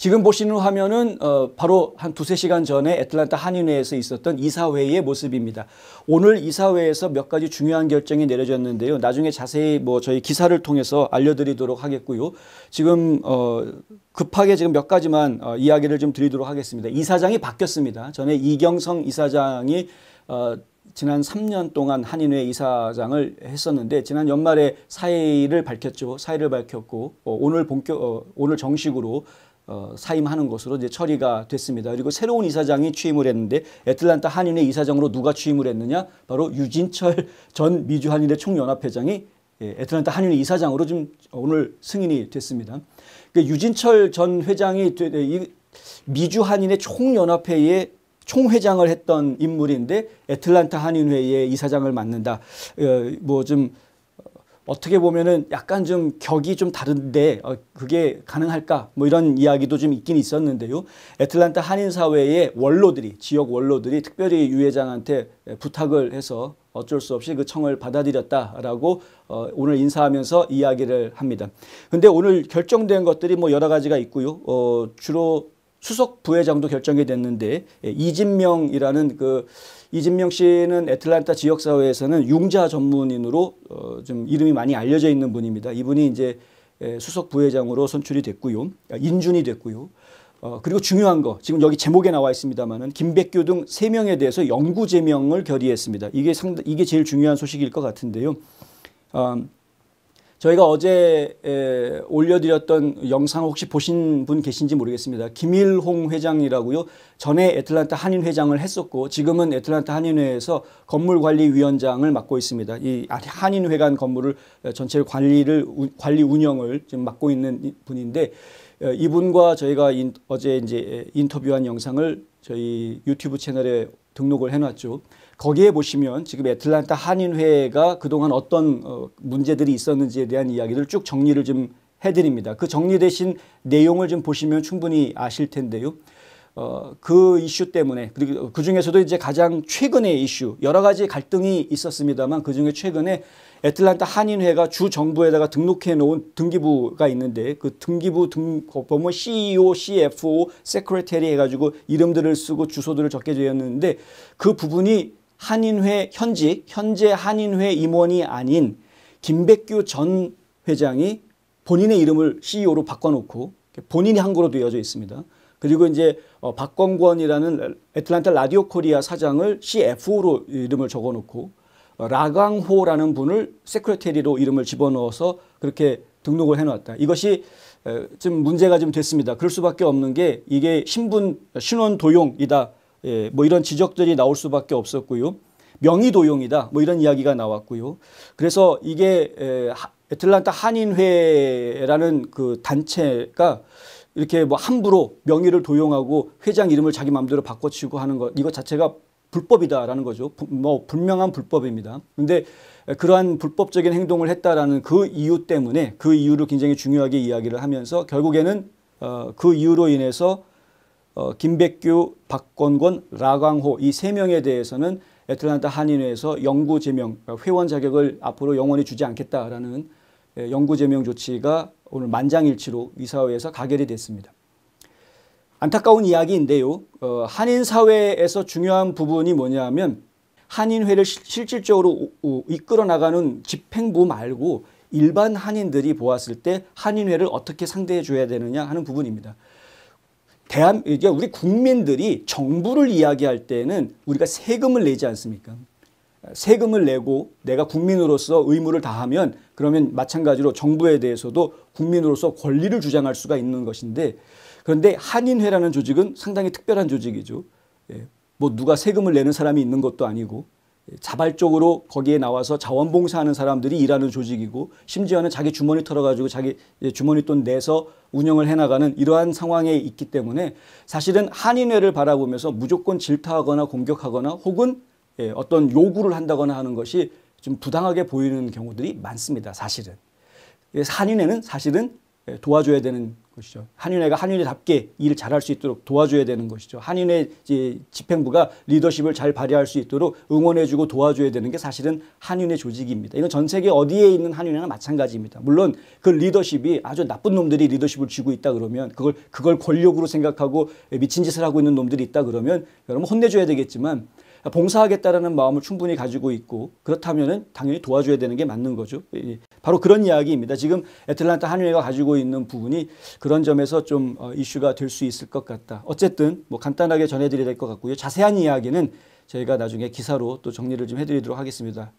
지금 보시는 화면은 바로 한 두세 시간 전에 애틀랜타 한인회에서 있었던 이사회의 모습입니다. 오늘 이사회에서 몇 가지 중요한 결정이 내려졌는데요. 나중에 자세히 뭐 저희 기사를 통해서 알려드리도록 하겠고요. 지금 급하게 지금 몇 가지만 이야기를 좀 드리도록 하겠습니다. 이사장이 바뀌었습니다. 전에 이경성 이사장이 지난 3년 동안 한인회 이사장을 했었는데 지난 연말에 사의를 밝혔죠. 사의를 밝혔고 오늘 정식으로 사임하는 것으로 이제 처리가 됐습니다. 그리고 새로운 이사장이 취임을 했는데 애틀랜타 한인회 이사장으로 누가 취임을 했느냐? 바로 유진철 전 미주한인회 총연합회장이 애틀랜타 한인회 이사장으로 좀 오늘 승인이 됐습니다. 유진철 전 회장이 미주한인회 총연합회의 총회장을 했던 인물인데 애틀랜타 한인회의 이사장을 맡는다. 뭐 좀 어떻게 보면은 약간 좀 격이 좀 다른데 그게 가능할까? 뭐 이런 이야기도 좀 있긴 있었는데요. 애틀랜타 한인사회의 원로들이, 지역 원로들이 특별히 유 회장한테 부탁을 해서 어쩔 수 없이 그 청을 받아들였다라고 오늘 인사하면서 이야기를 합니다. 근데 오늘 결정된 것들이 뭐 여러 가지가 있고요. 주로 수석 부회장도 결정이 됐는데 이진명이라는 이진명 씨는 애틀랜타 지역사회에서는 융자 전문인으로 좀 이름이 많이 알려져 있는 분입니다. 이분이 이제 수석 부회장으로 선출이 됐고요. 인준이 됐고요. 그리고 중요한 거 지금 여기 제목에 나와 있습니다만은 김백규 등 3명에 대해서 영구 제명을 결의했습니다. 이게 제일 중요한 소식일 것 같은데요. 저희가 어제 올려드렸던 영상 혹시 보신 분 계신지 모르겠습니다. 김일홍 회장이라고요. 전에 애틀랜타 한인 회장을 했었고 지금은 애틀랜타 한인회에서 건물관리위원장을 맡고 있습니다. 이 한인회관 건물을 전체 관리 운영을 지금 맡고 있는 분인데 이분과 저희가 어제 이제 인터뷰한 영상을 저희 유튜브 채널에 등록을 해놨죠. 거기에 보시면 지금 애틀랜타 한인회가 그동안 어떤 문제들이 있었는지에 대한 이야기를 쭉 정리를 좀 해드립니다. 그 정리되신 내용을 좀 보시면 충분히 아실 텐데요. 그 이슈 때문에 그리고 그 중에서도 이제 가장 최근의 이슈 여러 가지 갈등이 있었습니다만 그 중에 최근에 애틀랜타 한인회가 주 정부에다가 등록해 놓은 등기부가 있는데 그 등기부 보면 CEO, CFO, 세크레터리 해가지고 이름들을 쓰고 주소들을 적게 되어 있는데 그 부분이 한인회 현재 한인회 임원이 아닌 김백규 전 회장이 본인의 이름을 CEO로 바꿔놓고 본인이 한 거로 되어져 있습니다. 그리고 이제 박광권이라는 애틀랜타 라디오 코리아 사장을 CFO로 이름을 적어놓고 라강호라는 분을 세크레터리로 이름을 집어넣어서 그렇게 등록을 해놨다. 이것이 좀 문제가 좀 됐습니다. 그럴 수밖에 없는 게 이게 신원 도용이다. 뭐 이런 지적들이 나올 수밖에 없었고요. 명의 도용이다. 뭐 이런 이야기가 나왔고요. 그래서 이게 애틀랜타 한인회라는 그 단체가 이렇게 뭐 함부로 명의를 도용하고 회장 이름을 자기 마음대로 바꿔치고 하는 것 이거 자체가 불법이다라는 거죠. 뭐 분명한 불법입니다. 그런데 그러한 불법적인 행동을 했다라는 그 이유 때문에 그 이유를 굉장히 중요하게 이야기를 하면서 결국에는 그 이유로 인해서 김백규, 박건권, 라강호 이 3명에 대해서는 애틀랜타 한인회에서 영구 제명, 회원 자격을 앞으로 영원히 주지 않겠다라는 영구 제명 조치가 오늘 만장일치로 이사회에서 가결이 됐습니다. 안타까운 이야기인데요. 한인사회에서 중요한 부분이 뭐냐면 한인회를 실질적으로 이끌어 나가는 집행부 말고 일반 한인들이 보았을 때 한인회를 어떻게 상대해 줘야 되느냐 하는 부분입니다. 이제 우리 국민들이 정부를 이야기할 때는 우리가 세금을 내지 않습니까? 세금을 내고 내가 국민으로서 의무를 다하면 그러면 마찬가지로 정부에 대해서도 국민으로서 권리를 주장할 수가 있는 것인데 그런데 한인회라는 조직은 상당히 특별한 조직이죠. 뭐 누가 세금을 내는 사람이 있는 것도 아니고 자발적으로 거기에 나와서 자원봉사하는 사람들이 일하는 조직이고 심지어는 자기 주머니 털어가지고 자기 주머니 돈 내서 운영을 해나가는 이러한 상황에 있기 때문에 사실은 한인회를 바라보면서 무조건 질타하거나 공격하거나 혹은 어떤 요구를 한다거나 하는 것이 좀 부당하게 보이는 경우들이 많습니다. 사실은. 한인회는 사실은 도와줘야 되는 것이죠. 한인회가 한인회답게 일을 잘할 수 있도록 도와줘야 되는 것이죠. 한인회 집행부가 리더십을 잘 발휘할 수 있도록 응원해주고 도와줘야 되는 게 사실은 한인회 조직입니다. 이건 전 세계 어디에 있는 한인회나 마찬가지입니다. 물론 그 리더십이 아주 나쁜 놈들이 리더십을 쥐고 있다 그러면 그걸 권력으로 생각하고 미친 짓을 하고 있는 놈들이 있다 그러면 여러분 혼내줘야 되겠지만 봉사하겠다라는 마음을 충분히 가지고 있고 그렇다면은 당연히 도와줘야 되는 게 맞는 거죠. 바로 그런 이야기입니다. 지금 애틀랜타 한인회가 가지고 있는 부분이 그런 점에서 좀 이슈가 될 수 있을 것 같다. 어쨌든 뭐 간단하게 전해드려야 될 것 같고요. 자세한 이야기는 저희가 나중에 기사로 또 정리를 좀 해드리도록 하겠습니다.